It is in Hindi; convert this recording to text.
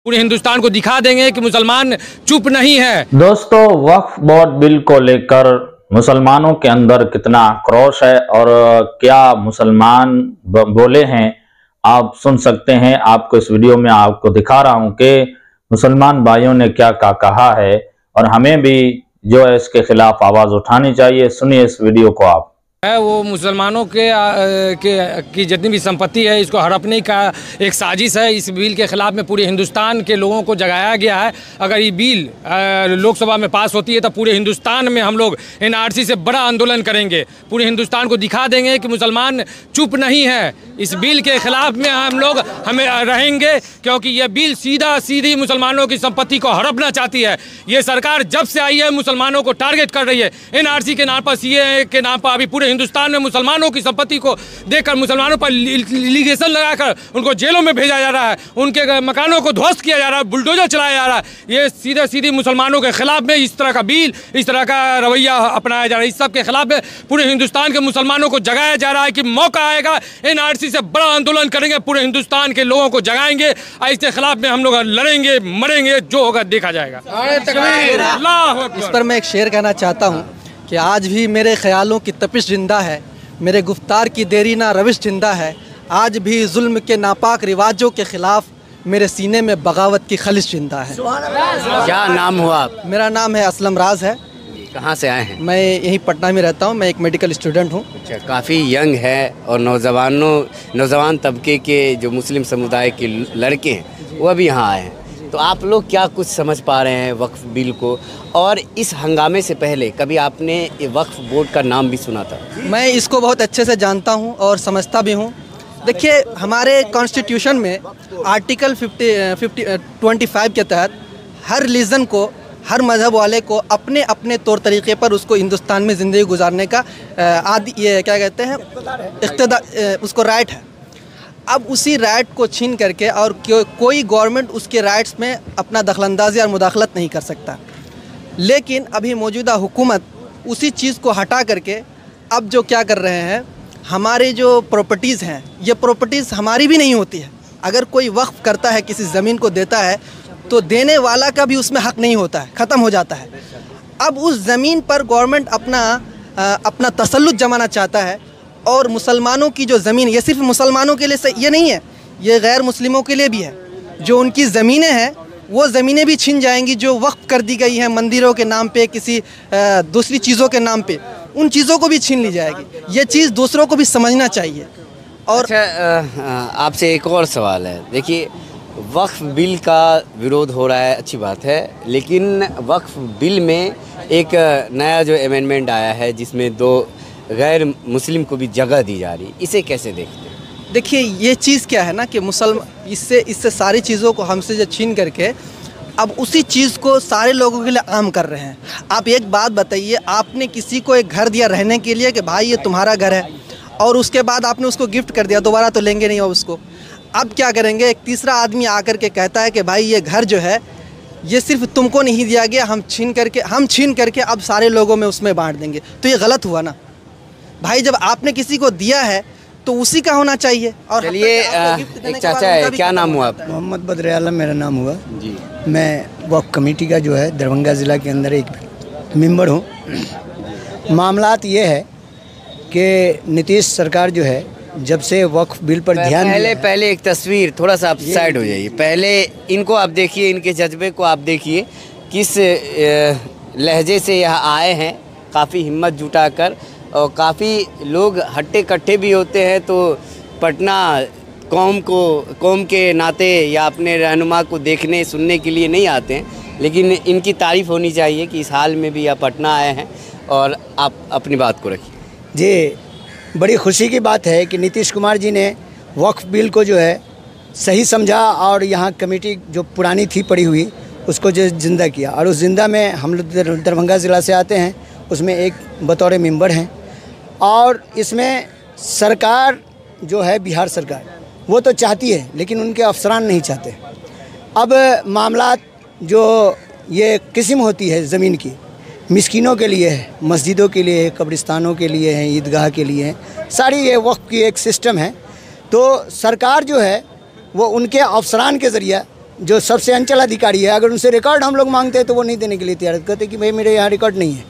पूरे हिंदुस्तान को दिखा देंगे कि मुसलमान चुप नहीं है। दोस्तों, वक्फ बोर्ड बिल को लेकर मुसलमानों के अंदर कितना क्रोश है और क्या मुसलमान बोले हैं, आप सुन सकते हैं। आपको इस वीडियो में आपको दिखा रहा हूं कि मुसलमान भाइयों ने क्या कहा है और हमें भी जो है इसके खिलाफ आवाज उठानी चाहिए। सुनिए इस वीडियो को आप। है वो मुसलमानों की जितनी भी संपत्ति है इसको हड़पने का एक साजिश है। इस बिल के खिलाफ में पूरे हिंदुस्तान के लोगों को जगाया गया है। अगर ये बिल लोकसभा में पास होती है तो पूरे हिंदुस्तान में हम लोग एनआरसी से बड़ा आंदोलन करेंगे। पूरे हिंदुस्तान को दिखा देंगे कि मुसलमान चुप नहीं है। इस बिल के खिलाफ में हमें रहेंगे, क्योंकि यह बिल सीधी मुसलमानों की संपत्ति को हड़पना चाहती है। ये सरकार जब से आई है मुसलमानों को टारगेट कर रही है। एनआरसी के नाम पर, सीएए के नाम पर अभी पूरे हिंदुस्तान में मुसलमानों की संपत्ति को देखकर मुसलमानों पर लिगेशन लगाकर उनको जेलों में भेजा जा रहा है, उनके मकानों को ध्वस्त किया जा रहा है, बुलडोजर चलाया जा रहा है। ये सीधे मुसलमानों के खिलाफ में इस तरह का बिल, इस तरह का रवैया अपनाया जा रहा है। इस सब के खिलाफ में पूरे हिंदुस्तान के मुसलमानों को जगाया जा रहा है कि मौका आएगा, एनआरसी से बड़ा आंदोलन करेंगे, पूरे हिंदुस्तान के लोगों को जगाएंगे और इसके खिलाफ में हम लोग लड़ेंगे, मरेंगे, जो होगा देखा जाएगा। इस पर मैं एक शेर कहना चाहता हूँ कि आज भी मेरे ख्यालों की तपिश जिंदा है, मेरे गुफ्तार की देरी ना रविश जिंदा है। आज भी जुल्म के नापाक रिवाजों के खिलाफ मेरे सीने में बगावत की खलिश जिंदा है। क्या नाम हुआ आप? मेरा नाम है असलम राज है। कहाँ से आए हैं? मैं यहीं पटना में रहता हूँ। मैं एक मेडिकल स्टूडेंट हूँ। अच्छा, काफ़ी यंग है और नौजवान तबके के जो मुस्लिम समुदाय के लड़के हैं वो अभी यहाँ आए हैं। तो आप लोग क्या कुछ समझ पा रहे हैं वक्फ बिल को? और इस हंगामे से पहले कभी आपने ये वक्फ बोर्ड का नाम भी सुना था? मैं इसको बहुत अच्छे से जानता हूँ और समझता भी हूँ। देखिए, हमारे कॉन्स्टिट्यूशन में आर्टिकल 25 के तहत हर रिलीजन को, हर मज़हब वाले को अपने अपने तौर तरीक़े पर उसको हिंदुस्तान में ज़िंदगी गुजारने का ये क्या कहते हैं, इख्तियार, उसको राइट है। अब उसी राइट को छीन करके और कोई गवर्नमेंट उसके राइट्स में अपना दखलंदाजी और मुदाखलत नहीं कर सकता। लेकिन अभी मौजूदा हुकूमत उसी चीज़ को हटा करके अब जो क्या कर रहे हैं, हमारे जो प्रॉपर्टीज़ हैं, ये प्रॉपर्टीज़ हमारी भी नहीं होती है। अगर कोई वक्फ करता है, किसी ज़मीन को देता है, तो देने वाला का भी उसमें हक़ नहीं होता है, ख़त्म हो जाता है। अब उस ज़मीन पर गवर्नमेंट अपना तसल्लुत जमाना चाहता है। और मुसलमानों की जो ज़मीन, ये सिर्फ मुसलमानों के लिए ये नहीं है, ये गैर मुस्लिमों के लिए भी है। जो उनकी ज़मीनें हैं वो ज़मीनें भी छिन जाएंगी, जो वक्फ कर दी गई हैं मंदिरों के नाम पे, किसी दूसरी चीज़ों के नाम पे, उन चीज़ों को भी छीन ली जाएगी। ये चीज़ दूसरों को भी समझना चाहिए। और अच्छा, आपसे एक और सवाल है। देखिए, वक्फ बिल का विरोध हो रहा है, अच्छी बात है, लेकिन वक्फ बिल में एक नया जो अमेंडमेंट आया है जिसमें 2 गैर मुस्लिम को भी जगह दी जा रही, इसे कैसे देखते हैं? देखिए, ये चीज़ क्या है ना कि इससे सारी चीज़ों को हमसे जो छीन करके अब उसी चीज़ को सारे लोगों के लिए आम कर रहे हैं। आप एक बात बताइए, आपने किसी को एक घर दिया रहने के लिए कि भाई ये तुम्हारा घर है, और उसके बाद आपने उसको गिफ्ट कर दिया, दोबारा तो लेंगे नहीं और उसको। अब क्या करेंगे, एक तीसरा आदमी आकर के कहता है कि भाई ये घर जो है ये सिर्फ तुमको नहीं दिया गया, हम छीन करके अब सारे लोगों में उसमें बांट देंगे। तो ये गलत हुआ ना भाई। जब आपने किसी को दिया है तो उसी का होना चाहिए। और चलिए, एक चाचा है, क्या नाम हुआ आपका? मोहम्मद बद्र आलम मेरा नाम हुआ जी। मैं वक्फ कमेटी का जो है दरभंगा ज़िला के अंदर एक मेंबर हूँ। मामलात ये है कि नीतीश सरकार जो है जब से वक्फ बिल पर ध्यान पहले एक तस्वीर, थोड़ा सा आप साइड हो जाइए। पहले इनको आप देखिए, इनके जज्बे को आप देखिए, किस लहजे से यहाँ आए हैं, काफ़ी हिम्मत जुटाकर। और काफ़ी लोग हट्टे कट्टे भी होते हैं, तो पटना कौम के नाते या अपने रहनुमा को देखने सुनने के लिए नहीं आते हैं। लेकिन इनकी तारीफ़ होनी चाहिए कि इस हाल में भी आप पटना आए हैं और आप अपनी बात को रखिए। जी, बड़ी खुशी की बात है कि नीतीश कुमार जी ने वक्फ बिल को जो है सही समझा और यहाँ कमेटी जो पुरानी थी पड़ी हुई उसको जो ज़िंदा किया। और उस ज़िंदा में हम लोग दरभंगा ज़िला से आते हैं, उसमें एक बतौर मेंबर हैं। और इसमें सरकार जो है, बिहार सरकार, वो तो चाहती है लेकिन उनके अफसरान नहीं चाहते। अब मामलात जो ये किस्म होती है ज़मीन की, मिस्कीनों के लिए है, मस्जिदों के लिए है, कब्रिस्तानों के लिए है, ईदगाह के लिए है, सारी ये वक्फ की एक सिस्टम है। तो सरकार जो है वो उनके अफसरान के ज़रिए जो सबसे अंचल अधिकारी है, अगर उनसे रिकॉर्ड हम लोग मांगते हैं तो वो नहीं देने के लिए तैयार, कहते कि भाई मेरे यहाँ रिकॉर्ड नहीं है।